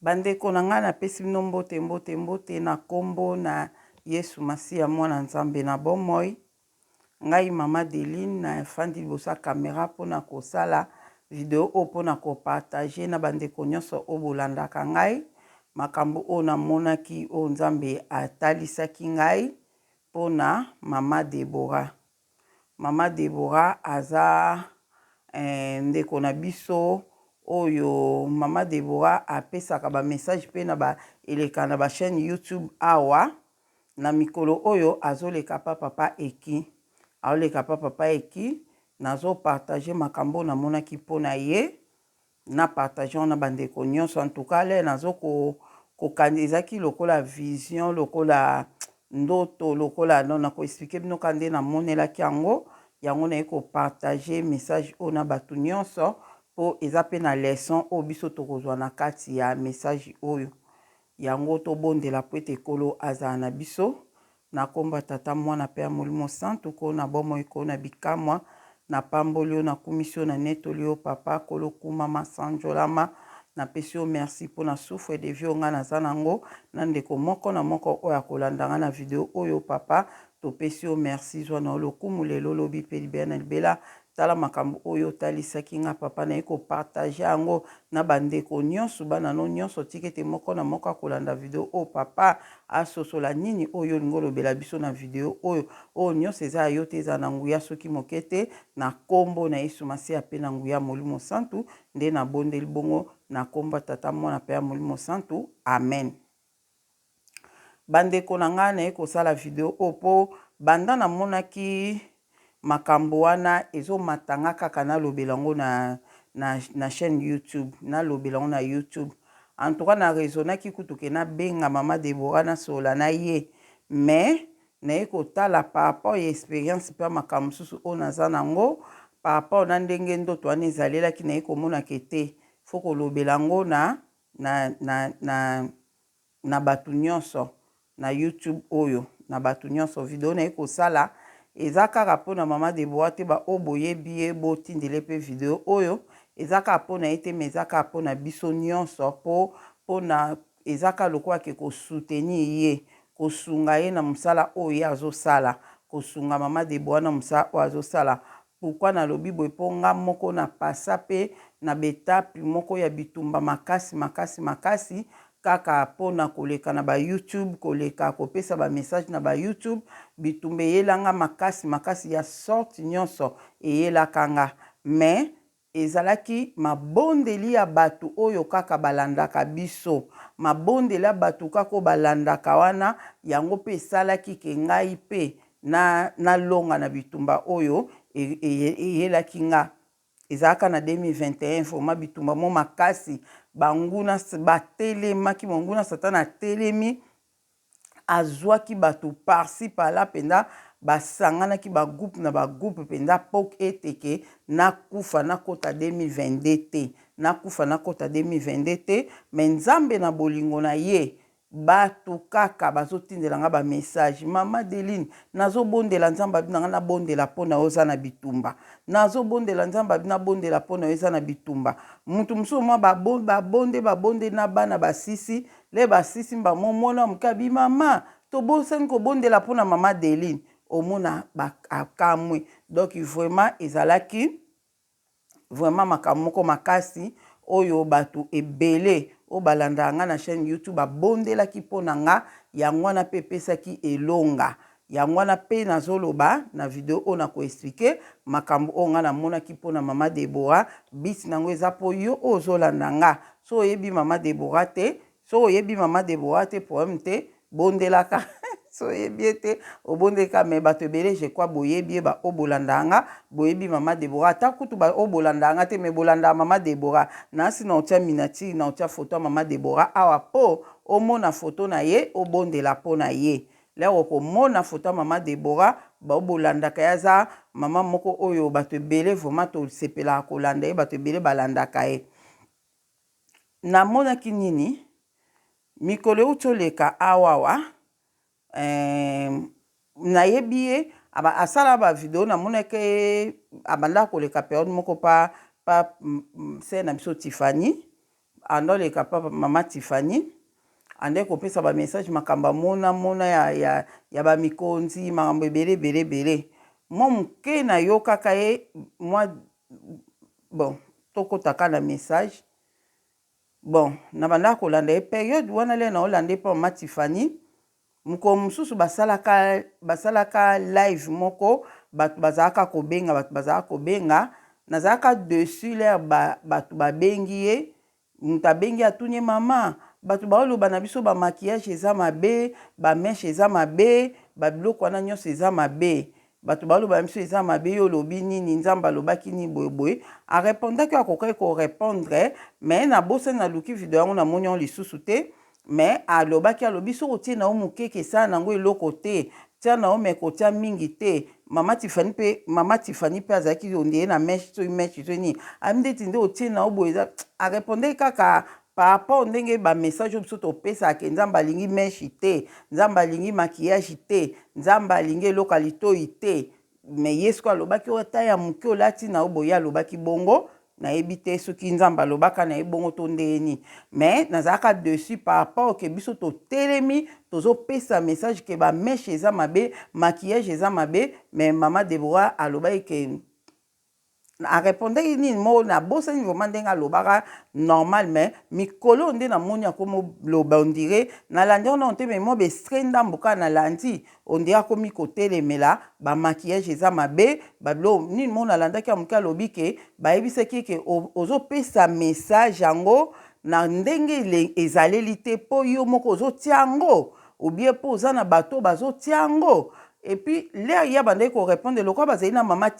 Bandeko na nga napesi bino mbote na kombo na Yesu Masiya mwana Nzambe na bomoi. Ngai mama Deline na fandi liboso ya kamera mpona kosala video o mpona kopartage na bandeko nyonso o bolandaka ngai makambo o namonaki o Nzambe atalisaki ngai mpona mama Deborah. Mama Deborah aza ndeko na biso oyo mama Deborah apesaka ba message pe na ba eleka na ba chaîne YouTube awa na mikolo oyo azoleka papa eki aoleka papa eki nazo partager makambo na monaki mpona ye na partager na bandeko nyonso en tout cas le nazo ko kanizaki lokola vision lokola ndoto lokola na ko expliquer bino kande na monelaki yango na ko partager message o na batu nyonso po eza pe na leçon o biso tokozwa na kati ya message oyo yango to bondela po ete kolo azala na biso na komba tata mwana pe ya molimo santu ko na bomoi ko na bikamwa na pambolio na kumisio na netolio papa kolo kuma masanjolama na pesio merci po na souffre de vie nga na zanango na ndeko moko na moko oya kolandanga na video oyo papa to pesio merci zwa na lokumu lelo lobi pe libena libela tala makambo oyo talisaki nga papa na eko partage yango na bandeko nyonso bana no nyonso tikete moko na moko akolanda video o papa asosola nini oyo ngolo bela biso na video oyo nyonso eza yo te eza na nguya soki mokete na kombo na Yesu Masiya pe na nguya molimo santu nde na bondeli bongo na komba tata mwana pe ya molimo santu amen. Bandeko na nga na ekosala video opo banda na monaki makambo wana ezomatanga kaka nalobela yango na chaîne YouTube nalobela yango na YouTube en tout cas na raisonnaki kutuke na benga mama Deborah na sola na ye mais na ekotala par rapport ya expérience pe makambo susu o naza nango par rapport na ndenge ndoto wana ezalelaki na ekomona kete fo kolobela yango na batu nyonso na YouTube oyo na batu nyonso video na ekosala eza kaka mpona mama Deborah te ba o boyebi ye botindele pe video oyo eza kaka mpona ye te me eza kaka mpona biso nyonso mpona eza kaka lokola ke kosoutenir ye kosunga ye na mosala oyo ye azosala kosunga mama Deborah na mosala oyo azosala pourquoi nalobi boye mpo nga moko na pasa pe na betape moko ya bitumba makasi kaka mpona koleka na ba YouTube koleka kopesa ba message na ba YouTube bitumba eyelanga makasi ya sorte nyonso eyelaka nga mais ezalaki mabondeli ya batu oyo kaka balandaka biso mabondeli ya batu kaka balandaka wana yango pe esalaki ke ngai pe na longa na bitumba oyo eyelaki nga ezalaka na 2021 forma bitumba mo makasi banguna batelemaki monguna satana atelemi azwaki batu parsi pala penda basanganaki bagroupe na bagroupe penda pok eteke nakufa nakota 2022 te nakufa nakota 2022 te me Nzambe na bolingo na ye batu kaka bazotindela nga ba message mama Deline nazobondela Nzambe abina nga nabondela mpona oza na bitumba nazobondela Nzambe abina bondela mpona oza na bitumba mutu mususu mwa babonde na bana basisi le basisi mbamomona mukabi mama tobosani kobondela mpona mama Deline omona akamwe donc vraiment ezalaki vraiment makambo moko makasi oyo batu ebele o balanda nga na chaîne YouTube abondelaki mpona nga yango wana pe pesaki elonga yango wana pe nazoloba na video o na ko expliquer makambo o nga namonaki mpona mama Deborah bisi nango eza po yo ozolanda nga so oyebi mama Deborah te problème te bondelaka so oyebi te obondelaka me bato ebele je crois boyebi ba o bolanda nga boyebi mama Deborah ata kutu ba o bolanda nga te me bolanda mama Deborah nasi na otia minati na otia photo ya mama Deborah awa po omona photo na ye obondela po na ye lero komona photo ya mama Deborah ba o bolandaka yaza mama moko oyo bato ebele vraiment tosepelaka kolanda ye bato ebele balandaka ye namonaki nini mikolo utoleka awawa nayebi ye asala ba video namonaki abanda koleka periode moko pa se na biso Tiffany andoleka papa mama Tiffany ande kopesa ba message makamba mona ya ba mikonzi makambo ebele mo muke na yo kaka ye moi bon tokotaka na message bon na banda kolanda ye période wana le na olande pa mama Tiffany muko mususu basalaka live moko bato bazalaka kobenga nazalaka dessus l'air bato babengi ye mutu abengi atunye mama bato baoloba na biso maquillage eza mabe bameshe eza mabe babiloko wana nyonso eza mabe bato baoloba na biso eza mabe yo olobi nini nzambe alobaki nini boyeboye arépondaki akokai korépondre mais nabosani naluki video yango namoni yango lisusu te mais alobi soki otie na yo mokeke esala nango eloko te tia na yo meko tia mingi te mama Tiffany mpe azalaki ondie na meshe to nini abi ndeti nde otie na yo boye eza arépondaki kaka par rapport ndenge bamessage oyo biso topesaka nzambe alingi meshe te nzambe alingi maquillage te nzambe alingi eloko ya litoi te mais ye soki alobaki oyo ata ya moke olati na yo boye alobaki bongo nayebi te soki nzambe alobaka na ye bongo to ndeni mais nazalaka dessus par rapport ke biso totelemi tozopesa message ke bameshe eza mabe maquillage eza mabe mais mama Deborah alobaki ke arépondaki nini mo nabosani vraiment ndenge alobaka normal mais mikolo nde namoni akomi loba ondire nalandi wana te mais mo bestre ndambo kaka nalandi ondire akomi kotelemela bamaquillage eza mabe babilo nini mo nalandaki ya moke alobi ke bayebisaki ke ozopesa message yango na ndenge ezaleli te mpo yo moko ozotia yango obie mpo oza na bato bazotia yango epuis lere ya bandaki korépondre lokwa bazali na mama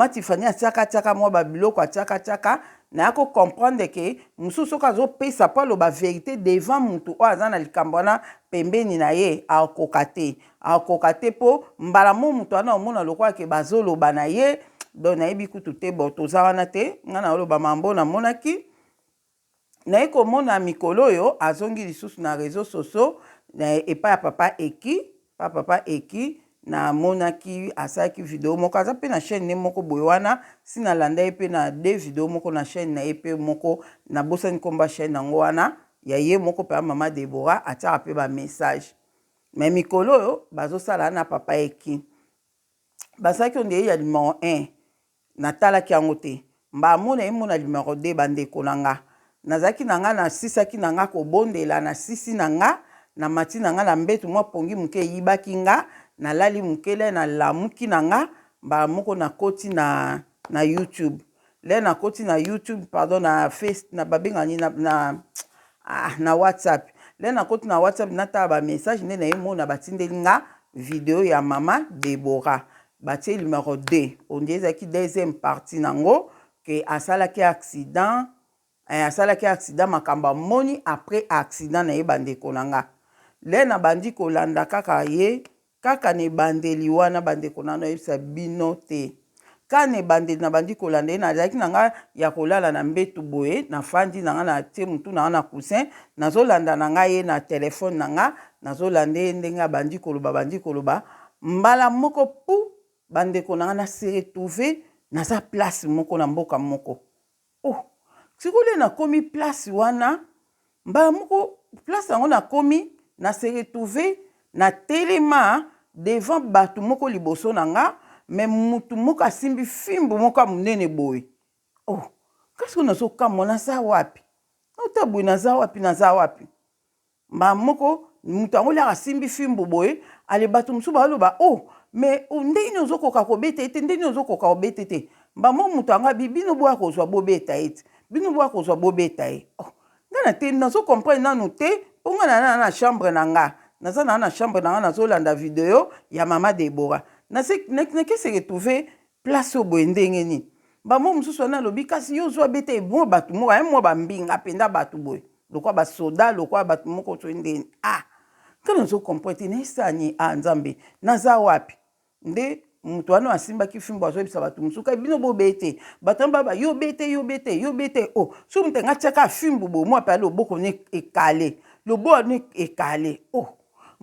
Tiffany atiaka mwa babiloko atiaka na yako comprendre ke mususu soki azopesa po aloba vérité devant mutu oyo aza na likambo wana pembeni na ye akoka te mpo mbala mo mutu wana omona lokola ke bazoloba na ye donc nayebi kutu te bo toza wana te nga na oloba mambo namonaki naye komona mikolo oyo azongi lisusu na réseaux sociaux epai ya papa eki na monaki asalaki video moko aza pe na chaîne ne moko boye wana si nalanda ye pe na de video moko na chaîne na ye pe moko na bosani komba chaîne yango wana ya ye moko pe mama Deborah atiaka pe ba message mais mikolo oyo bazosala na papa eki basalaki onde ya numéro 1 natalaki yango te mbamona ye mona numéro 2 bandeko na nga nazalaki na nga na sisaki na nga kobondela na sisi na nga na mati na nga na mbetu mwa pongi moke eyibaki nga nalali mokele na lamuki na nga mbala moko nakoti na YouTube le nakoti na YouTube pardon na face na babengani na WhatsApp le nakoti na WhatsApp natala ba message nde na ye mona batindeli nga video ya mama Deborah batie numéro 2 ondie ezalaki deuxième partie nango ke asalaki accident makambo moni après accident na ye bandeko na nga le na bandi kolanda kaka ye kaka ne bandeli wana bandeko na yebisa bino te ka ne bandeli na bandi kolanda ye nazalaki na nga ya kolala na mbetu boye na fandi na nga na tie mutu na nga na coussin nazolanda na nga ye na telefone na nga nazolanda ye ndenge bandi koloba mbala moko pu bandeko na nga na se retrouver naza place moko na mboka moko sikole nakomi place wana mbala moko place yango nakomi na se retrouver na telema devant bato moko liboso na nga mais mutu moko asimbi fimbu moko ya monene boye kasi nazokamwa naza wapi otaboye naza wapi mbala moko mutu yango liaka asimbi fimbu boye ale bato mosusu baloba mais ndeni ozokoka kobeta ete ndeni ozokoka kobeta ete mbamo mutu yango abi bino boya kozwa bobeta ete bino boya kozwa bobeta ye ngana te nazokomprendre nanu te mpo nga na chambre na nga naza na chambre na nga nazolanda video ya mama Deborah nake se retrouver place oyo boye ndenge nini mbamo mosusu wana alobi kasi yo ozwa beta ebon bato moko aye mwa bambinga apenda bato boye lokwa basoda lokwa bato moko to ndeni kana nazokomprendre te naesani nzambe naza wapi nde mutu wana asimbaki fimbo azoyebisa bato mosusu kai bino bobete bato baba yo bete so mutu nga tiaka fimbo boye mwa pe ale loboko ne ekale loboko ne ekale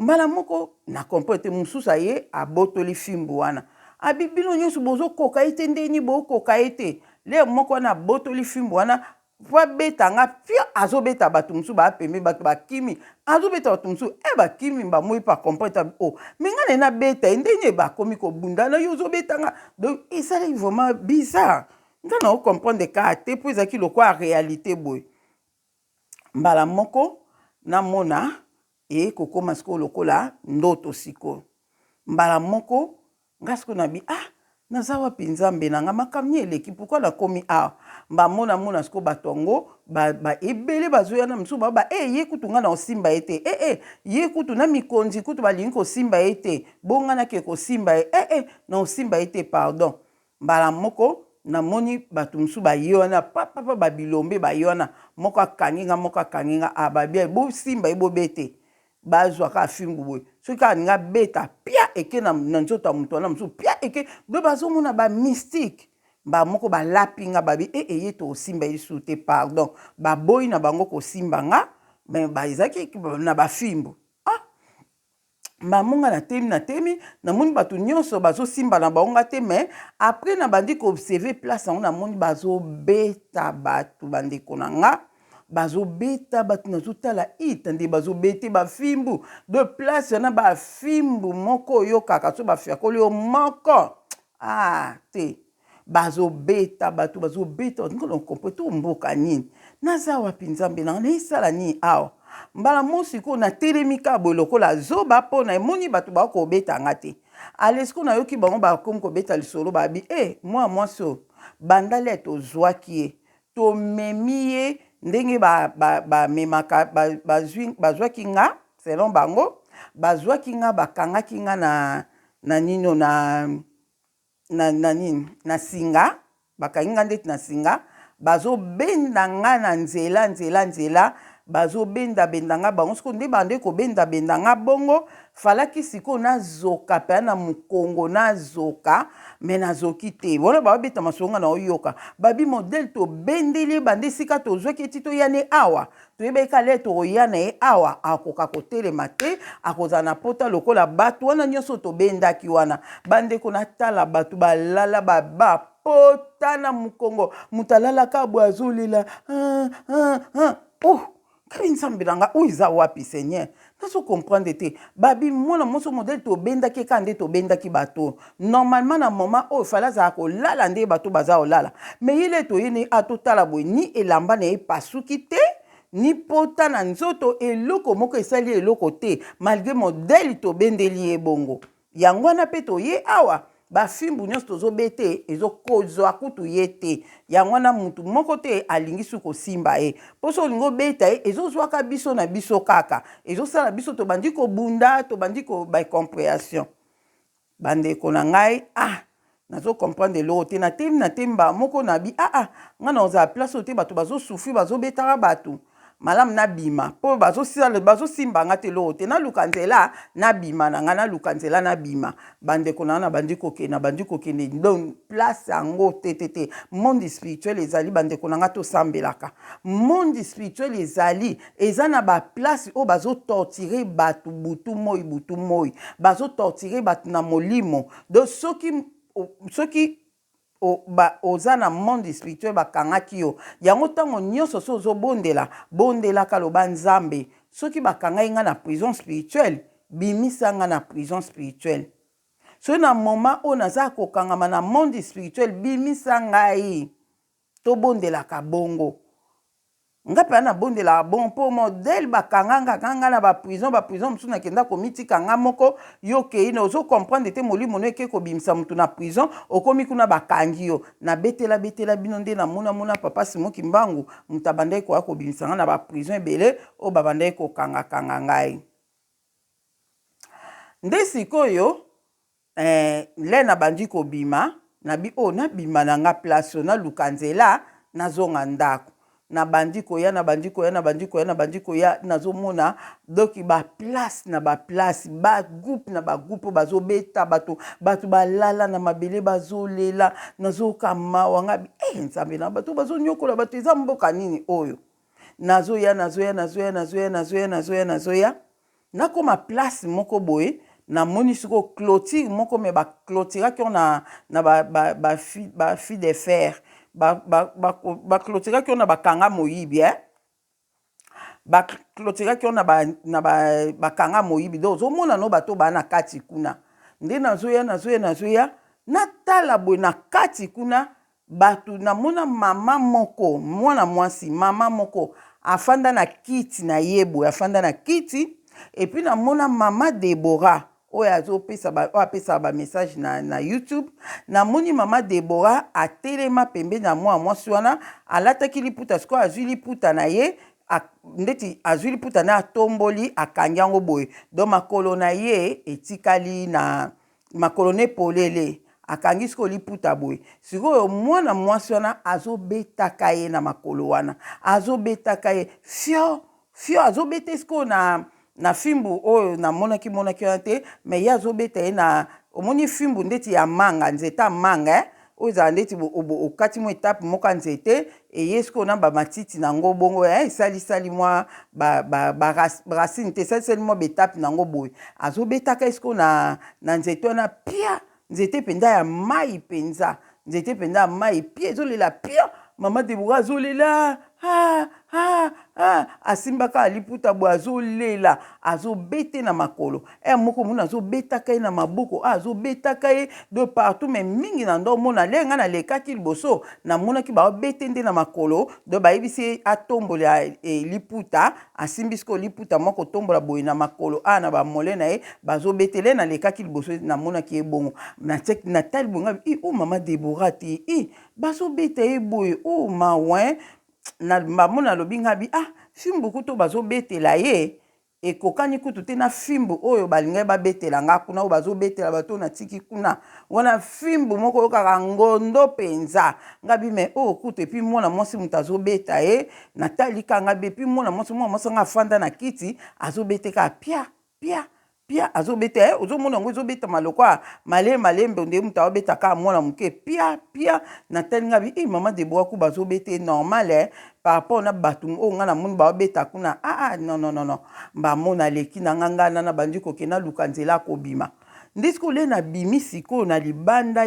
mbala moko na comprendre te mosusu aye abotoli fimbo wana abi bino nyonso bozokoka ye te ndeni bokoka ye te le moko wana abotoli fimbo wana po beta nga fia azobeta bato musu ba pembe bato ba kimi azobeta bato musu ba kimi ba moi pa comprendre oh mais nga na beta ndenye ba komi ko bunda na yo zobeta nga donc ça est vraiment bizarre nga na comprendre ka te po ezaki lokwa réalité boy mbala moko na mona kokoma siko lokola ndoto siko mbala moko nga siko na bi naza wapi nzambe na nga makamni eleki pourquoi nakomi awa mona siko bato yango ebele bazoyana mosusu ba ye kutu nga na osimba ye te ye kutu na mikonzi kutu balingi kosimba ye te bonga nake kosimba ye na osimba ye te pardon mbala moko namoni bato mosusu baye wana papa babilombe baye wana moko akangi nga babia bosimba ye bobete bazwaka afimbu boye soki kaka ninga beta pia eke na nzoto ya moto wana mosusu pia eke do bazomona bamystike bamoko balapi nga babi ye tosimba ye su te pardon baboyi na bango kosimba nga me ezaki na bafimbu mamonga na temi namoni bato nyonso bazosimba na bango nga te me après na bandi koobserve place yango namoni bazobeta bato bandeko na nga bazobeta bato nazotala itande bazobete bafimbu de place wana bafimbu moko oyo kaka so bafiakoli yo moko te bazobeta bato nkolo nkompo to mboka nini naza wapi nzambe nanga naisala nini awa mbala mosiko na telemi ka boye lokola zoba mpo na emoni bato bakobeta nga te alesiko nayoki bango bakomi kobeta lisolo babi mwa mwasi oyo bandale tozwaki ye tomemi ye ndenge bamemaka bazwaki nga selon bango bazwaki nga bakangaki nga na nino na singa bakangi nga ndeti na singa bazobenda nga na nzela bazobenda nga bango siko nde bande kobenda nga bongo falaki siko nazoka mpe na mokongo nazoka me nazoki te bona babeta masonga na oyoka babi modele tobendeli bande esika tozwaki eti toyane awa toyebeka le toya na ye awa akoka kotelema te akozala na pota lokola bato wana nyonso tobendaki wana bandeko natala bato balala babapota na mokongo moto alalaka bwe azolela kali nzambe na nga oyo eza wapi seigneur nazo comprendre te babi mwana moso modele tobendaki ka nde tobendaki bato normalement na moment oyo fala azala kolala nde bato baza kolala me yele toyeni atotala boye ni elamba na ye pasuki te ni pota na nzoto eloko moko esali eloko te malgré modele tobendeli ye bongo yango wana mpe toye awa bafimbu nyonso tozobete ezokozwa kutu ye te yango wana mutu moko te alingi su kosimba ye mpo so olingi obeta ye ezozwaka biso na biso kaka ezosala biso tobandi kobunda tobandi bacompréhension bandeko na ngai nazo comprendre eloko te na temi moko na bi nga na ozala place oyo te bato bazosufri bazobetaka bato malamu nabima mpo bazosimba nga te eloko te naluka nzela nabima na nga naluka nzela nabima bandeko na nga nabandi kokende donc place yango te monde spirituel ezali bandeko na nga tosambelaka monde spirituel ezali eza na baplace oyo bazotortire bato butu moi bazotortire bato na molimo donc soki oza na monde spirituel bakangaki yo yango ntango nyonso so ozobondelaka loba nzambe soki bakangai nga na prison spirituelle bimisa nga na prison spirituelle soki na moment oyo naza kokangama na monde spirituel bimisa ngai tobondelaka bongo nga mpe nabondelaka bongo mpo modele bakanganga na baprison mosusu nakenda komitika nga moko yo kei na ozokomprendre te molimo no eke kobimisa motu na prison okomi kuna bakangi yo nabetela bino nde namona papa Simoki Mbangu moto abandaki koya kobimisa nga na baprison ebele oyo babandaki kokangakanga ngai nde sikoyo le nabandi kobima nabima na nga place oyo naluka nzela nazonga ndako nabandi koya nazomona doki baplace na baplace bagroupe na bagroupe bazobeta bato balala na mabele bazolela nazokama wanga nzambe na bato bazonyokola bato eza mboka nini oyo nazoya nakoma place moko boye namoni siko clôture moko me baclôturaki na ba fil de fer baclotiraki on a bakanga moyibi baclotiraki on a bakanga moyibi donc ozomona no bato baa na kati kuna nde nazoya natala boye na kati kuna bato namona mama moko mwana mwasi mama moko afanda na kiti na ye boye afanda na kiti epuis namona mama Deborah oyo apesa ba message na YouTube namoni mama Deborah atelema pembeni na mwa mwasi wana alataki liputa siko azwi liputa na ye ndeti azwi liputa na atomboli akangi yango boye donc makolo na ye etikali na makolo ne polele akangi siko liputa boye sikoyo mwana mwasi wana azobetaka ye na makolo wana azobetaka ye fio azobeta siko na fimbu oyo namonaki wana te mais ye azobeta ye na omoni fimbu ndeti ya manga nzete ya manga oyo ezala ndeti okati mwa etape moko ya nzete eye sikoyo na bamatiti nango bongo esalisali mwa baracine te esalisali mwa betape nango boye azobetaka ye sikoyo na nzete wana pia nzete mpenza ya mai mpenza nzete mpenza ya mai pia ezolela pia mama Deborah azolela asimbaka aliputa boye azolela azobete na makolo moko mona azobetaka ye na maboko azobetaka ye de partout mais mingi na ndo mona lenga na lekaki liboso namonaki baobete nde na makolo do bayebisi atombola liputa asimbi siko liputa moko tombola boye na makolo na bamole na ye bazobetele na lekaki liboso namonaki ye bongo natali bonga mama Deborah te bazobeta ye boye mawe na bamona lobi ngabi fimbu kutu bazobetela ye ekokani kutu te na fimbu oyo balingai babetela nga kuna oyo bazobetela bato na tiki kuna wana fimbu moko oyo kaka ngondo penza ngabi me kutu epi mwana mwasi mutu azobeta ye natalika ngabi epi mwana mwasi nga afanda na kiti azobeteka pia azobeta ozomona yango ezobeta malokwa malembe nde mutu aobetaka mwana moke pia natali ngabi mama Deborah ku bazobeta normal par rapport na bato oyo nga namoni baobeta kuna non bamona leki na ngana na bandi kokenda luka nzela kobima ndisiko le na bimi sikoyo na libanda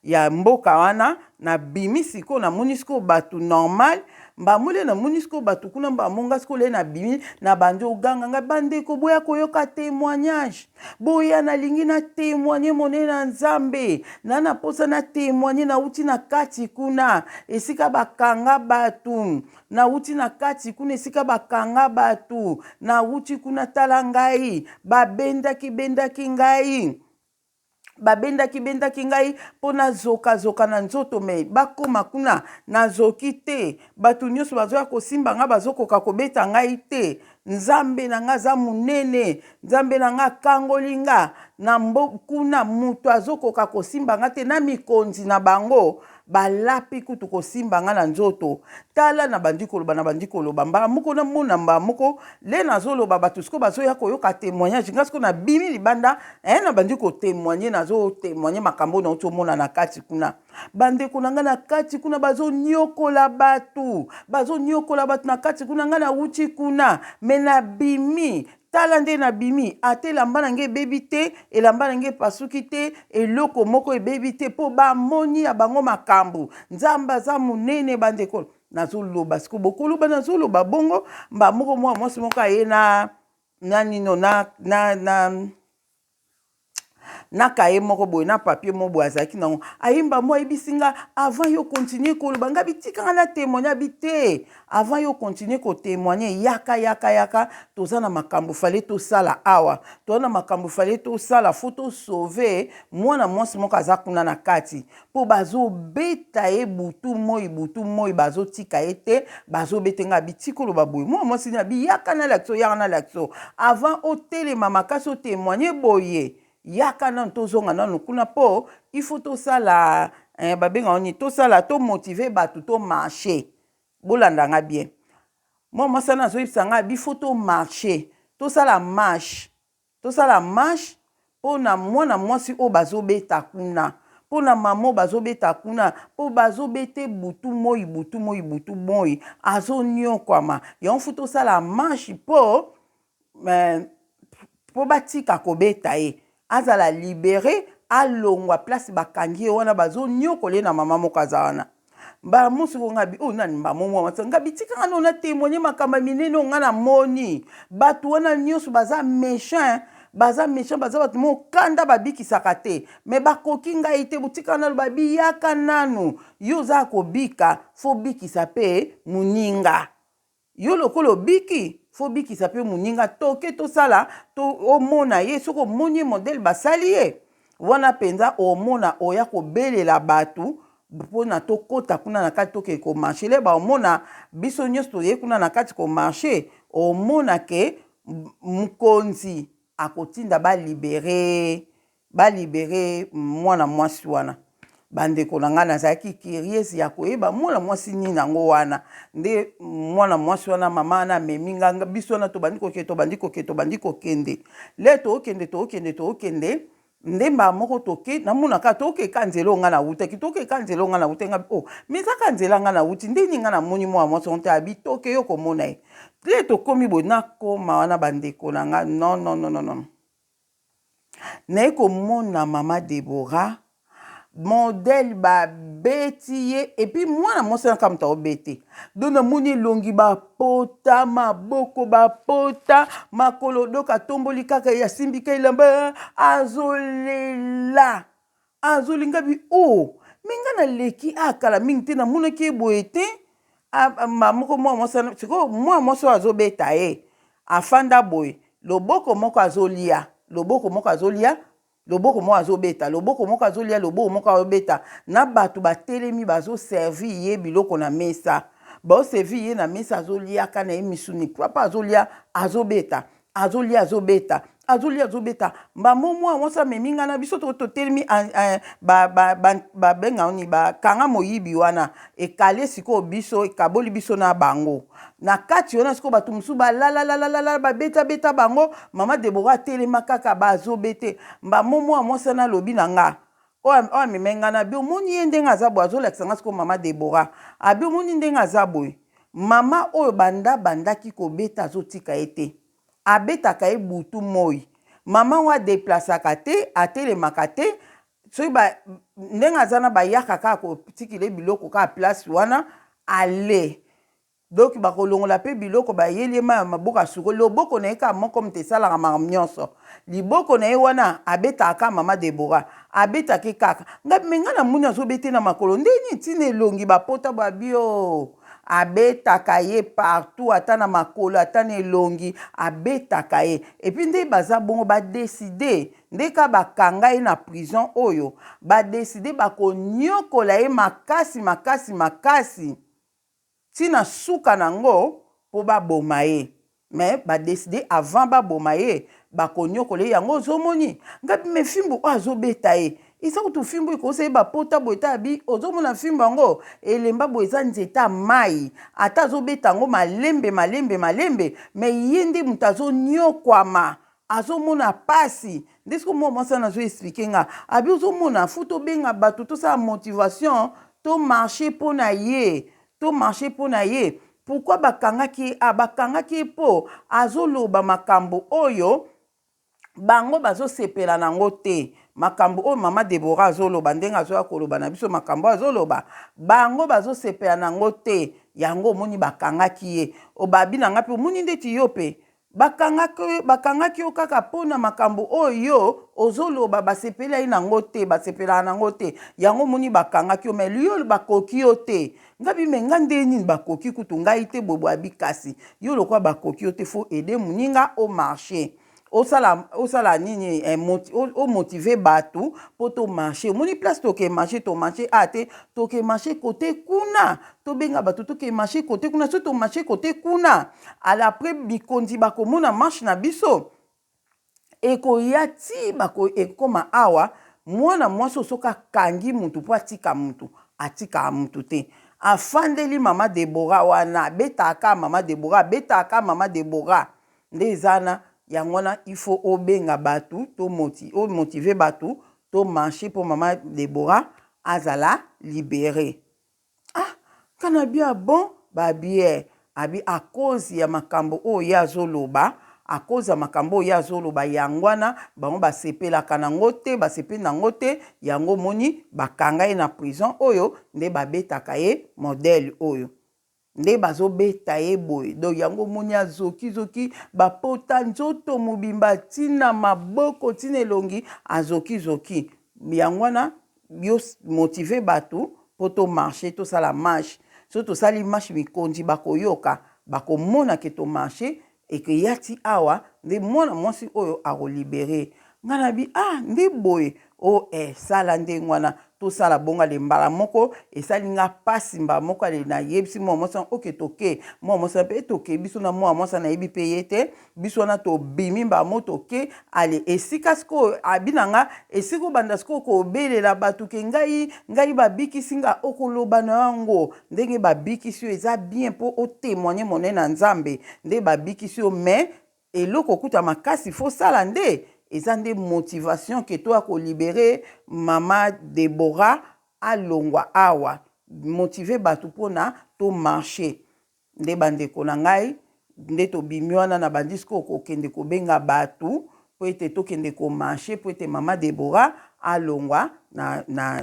ya mboka wana na bimi sikoyo namoni sikoyo bato normal mbamule na munisiko bato kuna mbamonga siko le na bimi na bandi oganga nga bandeko boya koyoka témoignage boya nalingi na témoigner monene na Nzambe na posa na témoigner na uti na kati kuna esika bakanga batu na uti na kati kuna esika bakanga batu na uti kuna tala ngai babendaki ngai babendaki ngai pona zoka na nzoto me bakoma kuna nazoki te bato nyonso bazoya kosimba nga bazokoka kobeta ngai te Nzambe na nga za munene Nzambe na nga kangoli nga na kuna mutu azokoka kosimba nga te na mikonzi na bango balapi kutu kosimba nga na nzoto tala na bandi koloba mbala moko na mona mbala moko le nazoloba bato siko bazoya koyoka témoignage nga siko na bimi libanda na bandi kotémoigner nazotémoigner makambo na otomona na kati kuna bandeko na nga na kati kuna bazonyokola bato na kati kuna nga na uti kuna me na bimi tala nde na bimi ate elamba na nge ebebi te elamba na nge epasuki te eloko moko ebebi te mpo bamoni ya bango makambo Nzambe aza munene bandeko nazoloba siko bokoloba nazoloba bongo mba moko mwa mwasi moko aye na kaye moko boye na papier moko boye azalaki nango ayimba mo ayebisi nga avant yo continuer koloba nga bitikanga na témoigner bite avant yo continuer kotémoigner yaka toza na makambo fale tosala awa toza na makambo fale tosala fo tosauve mwana mwasi moko aza kuna na kati mpo bazobeta ye butu moi bazotika ye te bazobeta nga biti koloba boye mwana mwasi nabi yaka na lakso avant otelema makasi otémoigner boye yaka nanu tozonga nanu kuna po il faut tosala babenga oni tosala to motiver bato to marcher bolanda nga bien moi ça na zoyisa nga bi faut to marcher tosala marche po na mwana mwasi o bazobeta kuna po na mama bazobeta kuna po bazobete butu moi azonyokwama ya faut tosala marche po batika kobeta ye azala libéré alongwa place bakangi wana bazonyokola na mama moko aza wana ba musu ngabi o nani ba momo matsa ngabi tika ngana na témoigner makamba minene ngana moni batu wana nyonso baza méchant baza batu mo kanda babikisaka te me bakoki ngai te butika nalo babiyaka nanu yo za kobika fo bikisa pe muninga yo lokolo biki fo bikisa pe muninga toke tosala to omona ye soko moni modèle basali ye wana penza omona oya kobelela batu mpona tokota kuna na kati toke komarche le baomona biso nyonso toye kuna na kati komarche omona ke mokonzi akotinda balibere mwana mwasi wana bandeko na nga nazalaki curieux ya koyeba mwana mwasi nini nango wana nde mwana mwasi wana mama wana amemi nga biso wana tobandi kokende le tookende ndemba moko toke namonaka tokeka nzela nga na wutaki tokeka nzela nga na wutenga mizaka nzela nga na wuti ndeni nga na moni mwa mwasi onte abi toke yo komona ye le tokomi boye nakoma wana bandeko na nga non naye komona mama Deborah modèle babeti ye epi mwana mwasi naka moto aobete do namoni elongi bapota maboko bapota makolo doka tomboli kaka yasimbika elamba azolinga bi o minga naleki akala mingi te namonaki eboye te moko mwa mwasi oyo azobeta ye afanda boye loboko moko azolia loboko moko azobeta loboko moko azolia loboko moko azobeta na bato batelemi bazoservi ye biloko na mesa baoservi ye na mesa azoliaka na ye misuni papa azolia azobeta mbamo mwa mwasi amemi nga na biso totelemi babenga oni bakanga moyibi wana ekale sikoyo biso ekaboli biso na bango na kati wana sikoyo bato mosusu balalalala babeta bango mama Deborah atelema kaka bazobete mbamo mwa mwasi wana alobi na nga oyo amemi nga na bi omoni ye ndenge aza boye azolakisa nga sikoyo mama Deborah abi omoni ndenge aza boye mama oyo bandaki kobeta azotika ye te abetaka ye butu moi mama wa deplasaka te atelemaka te soki ndenge aza na bayaka kaka kotikile biloko kaka place wana ale donc bakolongola pe biloko bayeli ma maboko asuko loboko na ye kaka moko moto esalaka makambo nyonso liboko na ye wana abetaka mama Deborah abetaki kaka me nga na moni azobete na makolo ndeni ntina elongi bapota babio abetaka ye partout ata na makolo ata na elongi abetaka ye epi nde baza bongo badeside ndeka bakanga ye na prison oyo badeside bakonyokola ye makasi tina suka nango po baboma ye me badeside avant baboma ye bakonyokola ye yango ozomoni ngapi me fimbu oyo azobeta ye isa kutu fimbu ikose bapota boye ta bi ozomona fimbu yango elemba boye eza nzeta mai ata azobeta yango malembe me ye nde moto azonyokwama azomona pasi nde siko mwa mwasi nazo explike nga abi ozomona fu tobenga bato tosala motivation to marche mpo na ye pourquoi bakangaki ye mpo azoloba makambo oyo bango bazosepela nango te makambo oyo mama Deborah azoloba ndenge azoya koloba na biso makambo azoloba bango bazosepela nango te yango omoni bakangaki ye obabi na nga mpe omoni ndeti yo mpe bakangaki yo kaka mpona makambo oyo ozoloba basepela ye nango te basepelaka nango te yango omoni bakangaki yo me yo bakoki yo te ngabi me nga nde nini bakoki kutu ngai te boye abi kasi yo lokwa bakoki yo te fo ede moninga o marché osala nini omotive bato po to marché omoni place toke marché to marché te toke marché kote kuna tobenga bato toke marché kote kuna so to marché kote kuna ala après bikondi bakomona marche na biso ekoya ti ekoma awa mwana mwasi osoka kangi mutu po atika mutu te afandeli mama Deborah wana abetaka mama Deborah nde ezana yango wana il faut obenga batu to motiver batu to marcher pour mama Deborah azala libéré kana bia bon ba bien abi à cause ya makambo oyo azoloba à cause ya makambo ya zoloba yangwana bango basepelaka nango te basepeli nango te yango moni bakanga ye na prison oyo nde babetaka ye modèle oyo nde bazobeta ye boye donc yango moni azoki bapota nzoto mobimba tina maboko tina elongi azoki yango wana yo motive bato po to marché tosala marche so tosali marche mikondi bakoyoka bakomona ke to marché eke yati awa nde mwana mwasi oyo akolibere ngana bi nde boye sala nde ngwana tosala bonga le mbala moko esali nga pasi mbala moko ale na yebisi mwa mwasa oke toke mwa mwasa pe toke biso na mwa mwasa na yebi pe yete biso na to bimi mbala mo toke ale esika siko abinanga esiko banda siko ko belela batu ke ngai babikisi nga okoloba na yango ndenge babikisi yo eza bien po o témoigner monene na Nzambe nde babikisi yo mais eloko kuta makasi fo sala nde eza nde motivation ke to akolibere mama Deborah alongwa awa motive bato mpona to marché nde bandeko na ngai nde tobimi wana na bandisiko kokende kobenga bato po ete tokende komarché po ete mama Deborah alongwa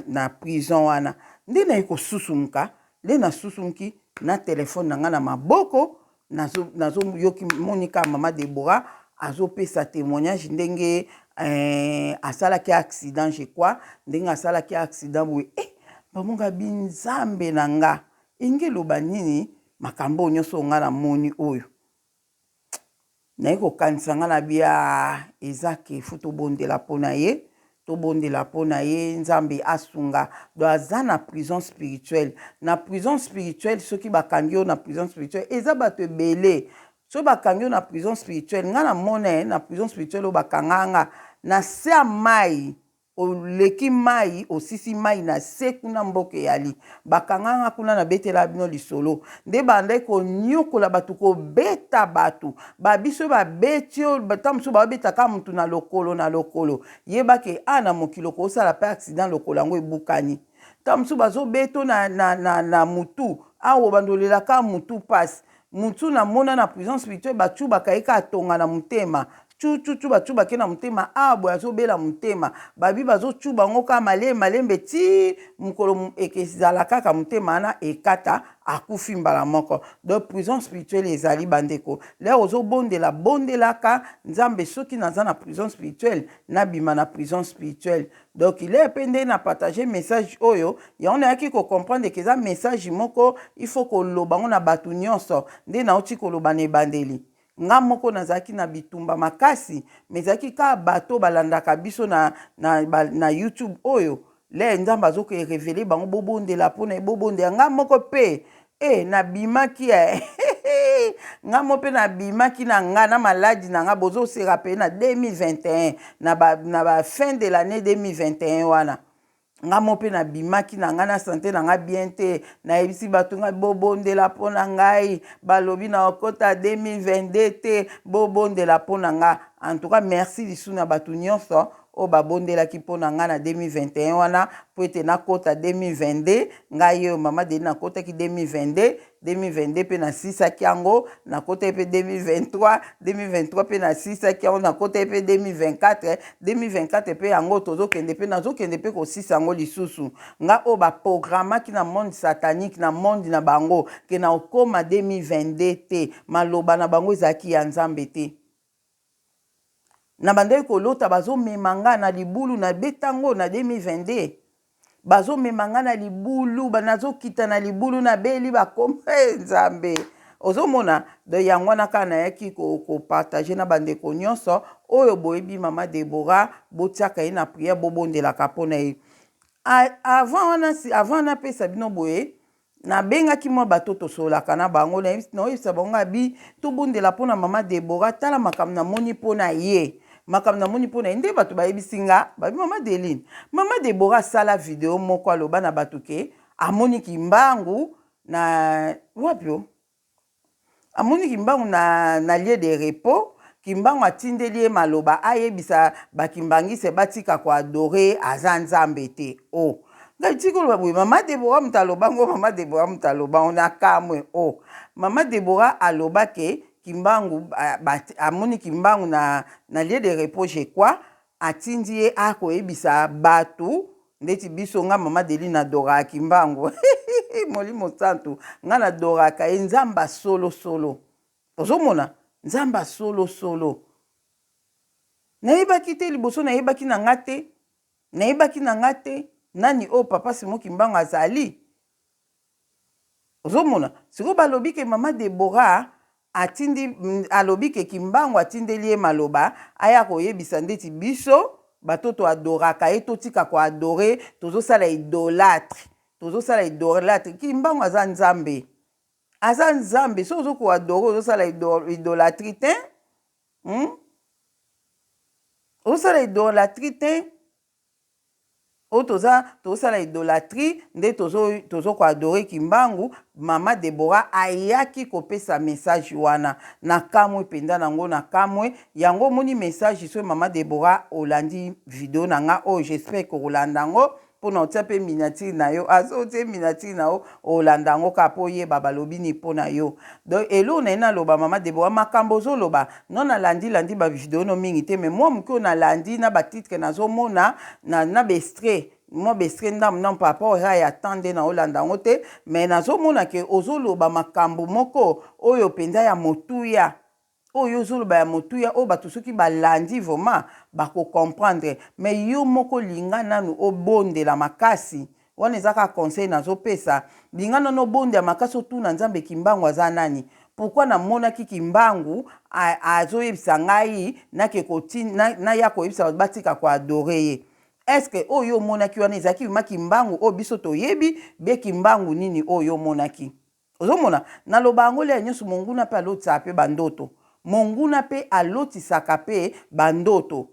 na prison wana nde na ekosusumuka nde nasusumuki na telefone na nga na maboko nazoyoki monika mama Deborah azopesa témoignage ndenge asalaki accident je crois ndenge asalaki accident boye bamonga binzambe na nga engeloba nini makambo nyonso nga na moni oyo naye kokanisa nga na bia eza ke fu tobondela mpona ye tobondela mpona ye Nzambe asunga do aza na prison spirituelle soki bakangi yo na prison spirituelle eza bato ebele so bakangi yo na prison spirituelle nga na mona na prison spirituelle o bakanganga na se ya mai oleki mai osisi mai na se kuna mboka yali bakanganga kuna na betela bino lisolo nde banda konyokola bato kobeta bato babiso babeti yo batamusu babetaka mutu na lokolo yebake na mokilo kosala pe accident lokolo yango ebukani tamusu bazobeto na mutu awo bandolelaka mutu pasi mutu na mona na prison spirituelle bachu bakaika atonga na mutema chuchu bachu bake na mutema boy azobela mutema babi bazochu bango ka malembe ti mukolo ekezala kaka mutema na ekata akufi mbala moko donc prison spirituelle ezali bandeko leo ozobondelaka Nzambe soki naza na prison spirituelle nabima na prison spirituelle donc il est pende na partager message oyo ya on ayaki ko comprendre que ça message moko il faut ko lobango na batu nyonso nde na oti ko lobana ebandeli nga moko nazaki na bitumba makasi mezaki ka bato balandaka biso na YouTube oyo le Nzambe azoko révéler bango bobondela pona bobondela nga moko pe na bimaki nga mope na bimaki na nga na maladi na nga bozo se rappele na 2021 na ba fin de l'année 2021 wana nga mope na bimaki na nga na santé na nga bien te na ebisi bato nga bobondela pona ngai balobi na okota 2022 te bobondela pona nga en tout cas merci lisu na bato nyonso o babondelaki mpona nga na 2021 wana po ete nakota 2022 ngai yo mama Deli nakotaki 2022 pe na sisaki yango nakota pe 2023 pe na sisaki yango nakota pe 2024 pe yango tozokende pe nazokende pe kosisa yango lisusu nga o baprogramaki na monde satanique na monde na bango ke na okoma 2022 te maloba na bango ezalaki ya Nzambe te na bandai kolota bazomemanga na libulu na betango na 2022 bazomemanga na libulu banazokita na libulu na beli bakoma Nzambe ozomona de yango wana kana yaki ko partager na bandeko nyonso oyo boyebi mama Deborah botiaka ye na prière bobondelaka mpona ye avant na pesa bino boye na bengaki mwa bato tosolaka na bango na oyebisa bango abi tobondela mpona mama Deborah tala makambo na moni mpona ye makambo na moni mpona ye nde bato bayebisi nga babi mama Deline mama Deborah asala video moko aloba na bato ke amoniki mbangu na wapio amoniki mbangu na lieu de repos kimbangu atindeli ye maloba ayebisa bakimbangise batika koadore aza Nzambe te ngai tikoloba boye mama Deborah mutalobango mama Deborah mutalobango na kamwe mama Deborah aloba ke kimbangu amoni kimbangu na lieu de repos je quoi atindi ye akoyebisa batu ndeti biso nga mama Deli na dora kimbangu molimo santu nga na dora ka nzamba solo solo ozomona nzamba solo solo nayebaki te liboso nayebaki na nga te nani o papa Simon Kimbangu azali ozomona siko balobi ke mama Deborah atindi alobi ke Kimbangu atindeli ye maloba aya koyebisa ndeti biso batoto adoraka ye totika ko adore tozosala idolâtre Kimbangu aza nzambe so ozoko adore ozosala idolâtrie te ozosala idolâtrie te o tozosala idolâtrie nde tozoko adore Kimbangu. Mama Deborah ayaki kopesa message wana na kamwe penda nango na kamwe yango moni message so mama Deborah olandi video na nga j'espère que olanda ngo pona otia pe miniature na yo azotie miniature na yo olanda ngo ka po ye babalobi ni pona yo donc elo na ina loba mama Deborah makambo zo loba non alandi ba video no mingi te mais moi mko na landi na ba titre na zo mona na bestre moi bestre ndam non papa ya attendre na olanda ngo te mais nazo mona ke ozoloba makambo moko oyo penda ya motuya oyo ozoloba ya motuya o batu soki balandi vraiment bako comprendre mais yo moko linga nanu obondela makasi wana ezaka conseil nazo pesa linga nanu obondela makasi otuna nzambe Kimbangu aza nani pourquoi na monaki Kimbangu azoyebisa ngai nake kotina na ya koyebisa batika ko adore ye est-ce que oyo monaki wana ezaki ma Kimbangu o biso toyebi be Kimbangu nini oyo monaki ozomona na lobango le nyonso monguna pe alotisa pe bandoto monguna pe alotisaka pe bandoto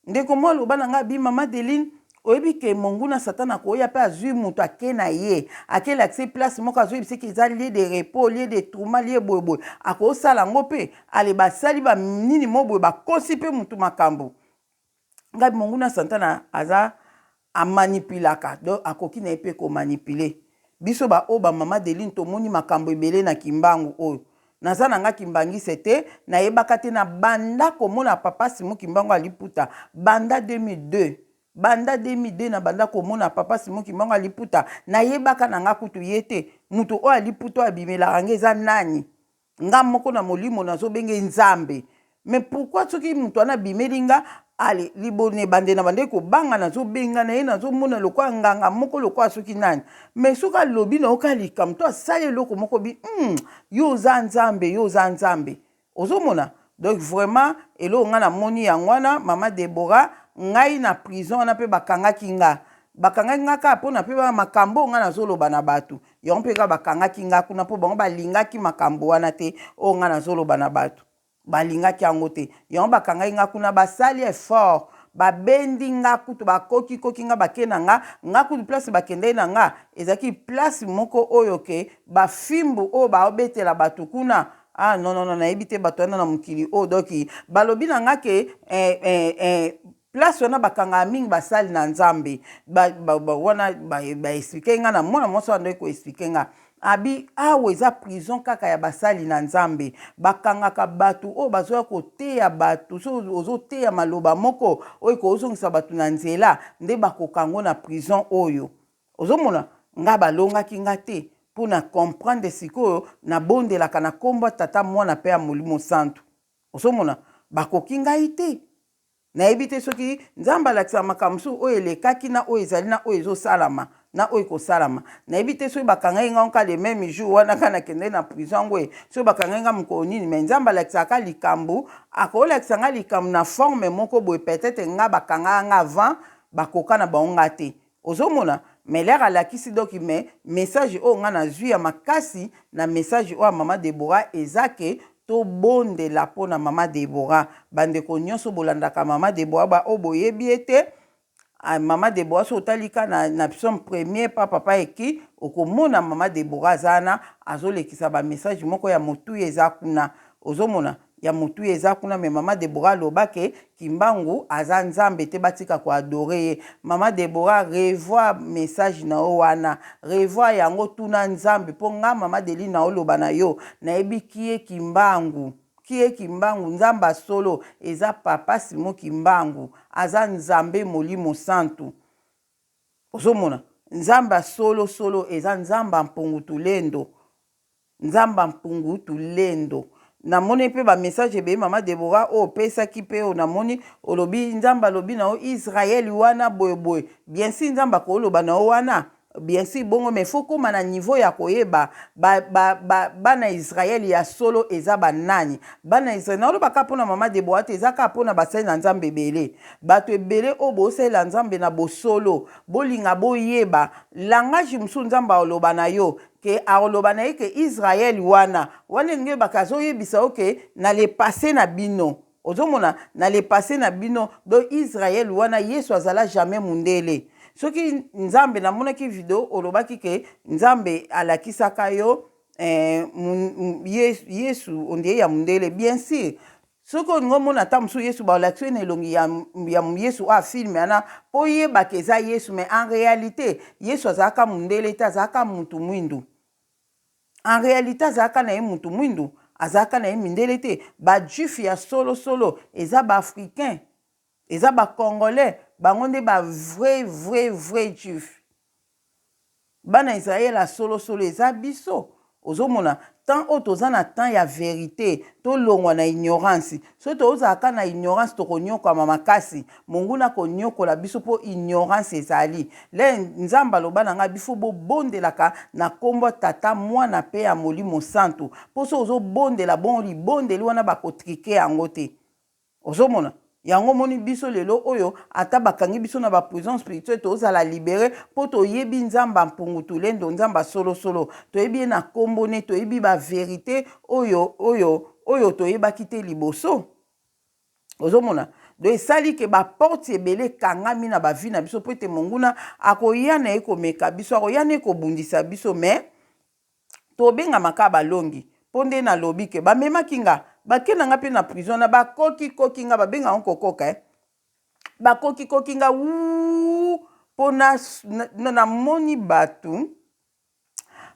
ndeko mo loba na nga bi mama Deline oyebi ke monguna satana koya pe azui mutu ake na ye ake l'accès place moko azoyebisa ke eza lieu de repos lieu de tourment lieu boyeboye akosala ngo pe ale basali banini mo boye bakosi pe mutu makambo ngabi monguna satana aza amanipulaka donc akoki na ye pe komanipule biso o mama Deline tomoni makambo ebele na Kimbangu oyo naza na nga kimbangise te nayebaka te na banda komona papa Simon Kimbangu aliputa banda 2002 na banda komona papa Simon Kimbangu aliputa nayebaka na nga kutu ye te mutu oyo aliputa oyo abimelaka nge eza nani nga moko na molimo nazobenge nzambe mais pourquoi soki mutu wana abimeli nga ale libone bande na bande ko banga nazobenga na ye nazomona lokwa nganga moko lokwa soki nani mais soka lobi na okalika mto asali loko moko bi yo za nzambe ozomona donc vraiment elo nga na moni yangwana mama Deborah ngai na prison wana pe bakangaki nga ka pona pe makambo nga nazoloba na batu yo mpe ka bakangaki nga kuna po bango balingaki makambo wana te o nga nazoloba na batu balingaki yango te yango bakangai nga kuna basali effort babendi nga kutu bakoki nga bakena nga kutu place bakende na nga ezaki place moko oyo ke bafimbu o baobetela batu kuna non nayebi te bato wana na mokili o doki balobi na nga ke place wana bakanga mingi basali na nzambe wana explique nga na mwana mwasi wana ko explique nga abi awo eza prison kaka ya basali na nzambe bakangaka batu o bazoya koteya batu so ozoteya maloba moko oyo kozongisa batu na nzela nde bakokango na prison oyo ozomona nga balongaki nga te mpona comprendre sikoyo nabondelaka na kombo tata mwana pe ya molimo santu ozomona bakoki ngai te nayebi te soki nzambe alakisa makambo so oyo elekaki na oyo ezali na oyo ezosalama na oyo kosalama nayebi te soki bakangai nga nka le même jour wana kana kende na prison ngwe soki bakangai nga mokolo nini mais nzambe alakisaka likambo akolakisa nga likambo na forme moko boye peut-être nga bakanga nga avant bakoka na bango nga te ozomona mais l'air alakisi doki mais message oyo nga nazwi ya makasi na message oyo mama Deborah ezake to bondela mpona mama Deborah bandeko nyonso bolandaka mama Deborah o boyebi ete mama Deborah so otalika na psaume premier pa papa eki okomona mama Deborah zana azolekisa ba message moko ya motu eza kuna ozomona ya mutu eza kuna me mama Deborah lobake kimbangu aza nzambe te batika ko adorer mama Deborah revoir message na o wana revoir yango tuna nzambe po nga mama Deli na oloba na yo na ebi kie kimbangu nzamba solo eza papa Simo Kimbangu aza nzambe molimo santu ozomona nzamba solo eza nzamba mpungu tulendo namoni pe ba message be mama Deborah o pesa ki pe o namoni olobi nzamba lobi na o Israël wana boye bien si nzamba ko loba na o wana bien si bongo mais faut koma na niveau ya koyeba bana Israël ya solo eza banani bana Israël na oloba ka pona mama Deborah te eza ka pona basali na nzambe ebele bato ebele o bosala nzambe na bosolo bolinga boyeba langage musu nzamba oloba na yo ke aloba na ye ke Israël wana nge bakazo yebisa oke na le passé na bino ozomona na le passé na bino do Israël wana Yesu azala jamais mundele soki nzambe na monaki video olobaki ke nzambe alakisaka yo Yesu ondie ya mundele bien sûr soki olingo mona ta musu Yesu baolakisi na elongi ya Yesu a filme ana po yebaka eza Yesu mais en réalité Yesu azalaka mundele te azalaka mutu mwindu en réalité azalaka na ye mutu mwindu azalaka na ye mindele te bajuif ya solo eza baafricain eza bacongolais bango nde vrai juif bana Israël a solo eza biso ozomona tant o toza na temps ya vérité to longwa na ignorance so to ozaka na ignorance to konyoka makasi monguna konyokola biso po ignorance ezali le nzamba loba na nga bifo bo bondelaka na kombo tata mwana pe ya molimo santu po so ozo bondela bon libondeli wana bakotrike yango te ozomona yango moni biso lelo oyo ata bakangi biso na ba prison spirituelle to ozala libéré po to yebi nzamba mpungu tulendo nzamba solo to yebi na kombo ne to yebi ba vérité oyo to yebaki te liboso ozomona do esali ke ba porte ebele kangami na ba vie na biso po ete monguna akoya na ekomeka biso akoya na ekobundisa biso mais to benga makaba longi ponde na lobi ke ba memaki nga bakena nga pe na prison na bakoki nga babenga onko koka bakoki nga pona na moni batu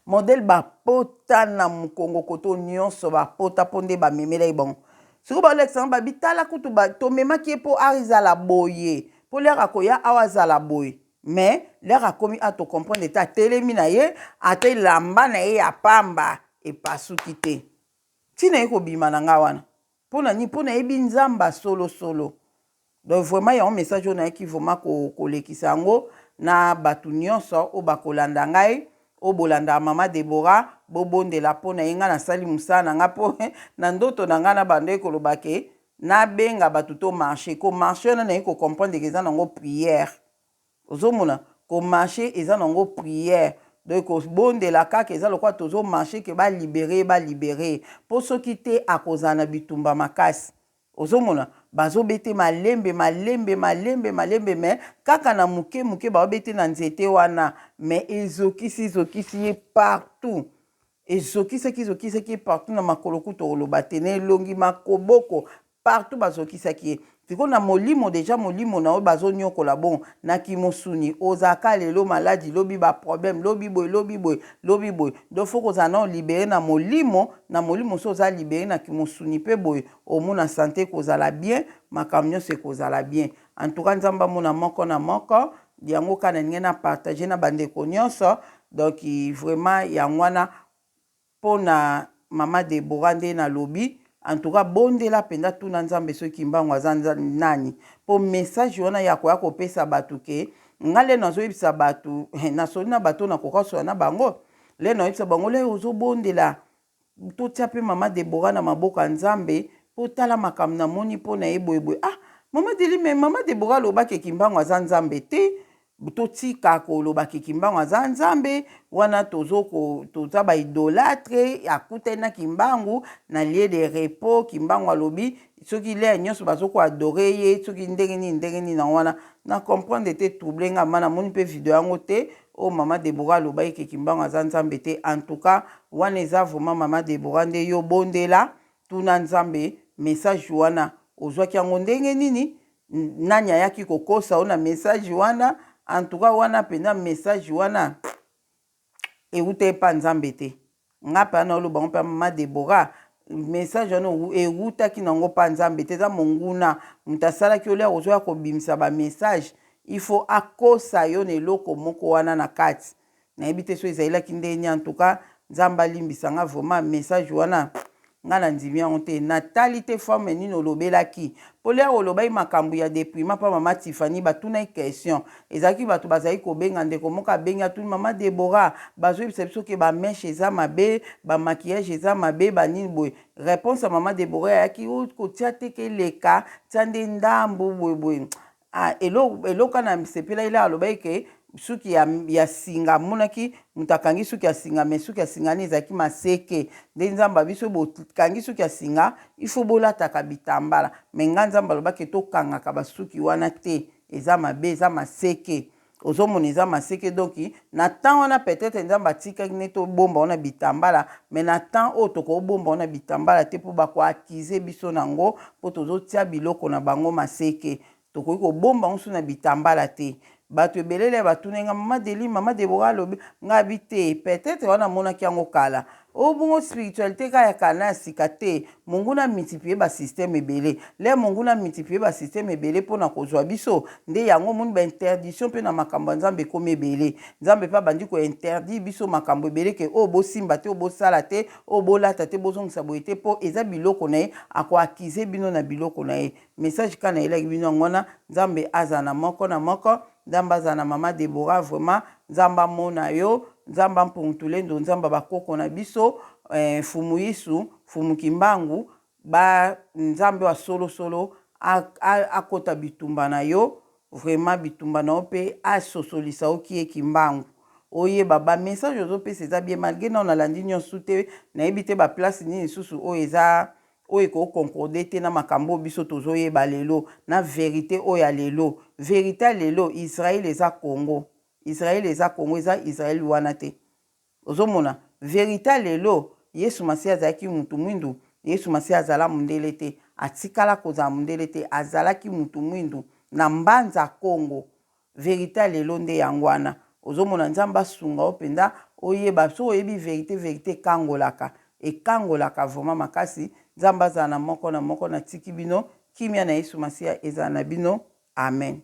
modèle bapota na mukongo koto nyonso bapota ponde ba memela ibon siko ba Alexandre babitala kutu ba to memaki po arizala boye po lera koya awazala boye mais lera komi ato comprendre ta telemi na ye ate lamba na ye ya pamba e pasuki te tina eko bima na nga wana pona ebi nzamba solo donc vraiment ya un message on a qui vraiment kolekisa yango na batu nyonso o bakolanda ngai o bolanda mama Deborah bobondela pona yenga na sali musana nga po na ndoto na nga na bande kolobake na benga batu to marcher ko marcher na eko comprendre que eza nango prière ozomona ko marcher eza nango prière donc bondela kaka eza lokwa tozo marcher ke ba libérer po soki te akozana bitumba makasi ozomona bazobete malembe mais kaka na muke baobete na nzete wana mais ezokisi ye partout ezokisaki partout na makolo kuto oloba te na elongi makoboko partout bazokisaki ye tiko na molimo déjà molimo na o bazonyokola bon na kimosuni ozaka lelo maladi lobi ba problème lobi boy do faut ko zana libérer na molimo so za libérer na kimosuni pe boy au mona santé ko zala bien makamnyo se ko zala bien en tout cas nzamba mona moko na moko yango kana ngena partager na bandeko nyonso donc vraiment yangwana pona mama Deborah nde na lobi en tout cas bondela penda tuna nzambe soki mbango azanza nani po message wana ya koya kopesa batu ke ngale nazo yebisa batu na soli na bato na kokaso na bango le na yebisa bango le ozo bondela to tia pe mama Deborah na maboka nzambe po tala makam na moni po na eboyeboy mama Deborah loba ke kimbango azanza nzambe te totika koloba kimbango aza nzambe wana toza ba idolâtre akutena kimbangu na lieu de repos kimbangu alobi soki le nyonso bazoko adorer ye soki ndenge nini na wana na comprendre te trouble nga mana moni pe video yango te o mama Deborah loba ke kimbangu aza nzambe te en tout cas wana eza vraiment mama Deborah nde yo bondela tuna nzambe message wana ozwaki yango ndenge nini nani ayaki kokosa ona message wana en tout cas wana penda message wana euta epa nzambe te nga mpe ana oloba ngo mpe mama Debora message wana eutaki nango mpa nzambe te eza monguna moto asalaki olia kozwa kobimisa bamessage il faut akosa yo na eloko moko wana na kati nayebi te so ezalelaki ndeni en tout cas nzambe alimbisa nga vraiment message wana nga na ndimi yango te natali te femme nini olobelaki mpo lia olobai makambo ya déprimant mpa mama Tiffany batuna question ezalaki bato bazali kobenga ndeko moko abengi atuni mama Debora bazoyebisa biso ke bameshe eza mabe bamakiyage eza mabe banini boye réponse ya mama Debora ayaki kotia teke eleka tia nde ndambu boyeboye eloko na sepela ile alobai ke suki ya singa monaki moto akangi suki ya singa me suki ya singa ni ezalaki maseke nde nzambe biso bokangi suki ya singa ifo bolataka bitambala me nga nzambe alobaki tokangaka basuki wana te eza mabe eza maseke ozomona eza maseke donki na temps wana peut-être nzambe atikaki ne tobomba wana bitambala me na temps oyo tokobomba wana bitambala te mpo bakoakize biso nango mpo tozotia biloko na bango maseke tokoki kobomba ngo so na bitambala te bato ebelele batunenga mama Deli mama Debora alobi nga bite peut-être wana monaki yango kala obongo spiritualité ka ya kana ya sika te monguna multiplier ba système ebele le monguna multiplier ba système ebele pona kozwa biso nde yango moni ba interdiction pe na makambo nzambe komi ebele nzambe pa bandi ko interdit biso makambo ebele ke o bosimba te o bosala te o bolata te bozongisa boye te po eza biloko na ye akoakize bino na biloko na ye message kana elaki bino ngona nzambe aza na moko na moko nzambe aza na mama Debora vraiment nzambe amona yo nzambe mpuntulendo nzambe bakoko na biso fumu yisu fumu kimbangu ba nzambe wa solo akota bitumba na yo vraiment bitumba na yo mpe asosolisa okie kimbangu oyeba ba message ozopesa eza bien malgré na onalandi nyonso te nayebi te baplace nini lisusu oyo eza oyo ekokoncorde te na makambo biso tozoyeba lelo na vérité oyo ya lelo vérité ya lelo Israël eza Congo eza Israël wana te ozomona vérité ya lelo Yesu Masiya azalaki mutu mwindu Yesu Masiya azala mundele te atikala kozala mundele te azalaki mutu mwindu na mbanza Congo vérité ya lelo nde yango wana ozomona nzambe asunga openda oyeba so oyebi vérité ekangolaka vraiment makasi nzambe azala na moko na tiki bino kimia na Yesu Masiya ezala na bino amen.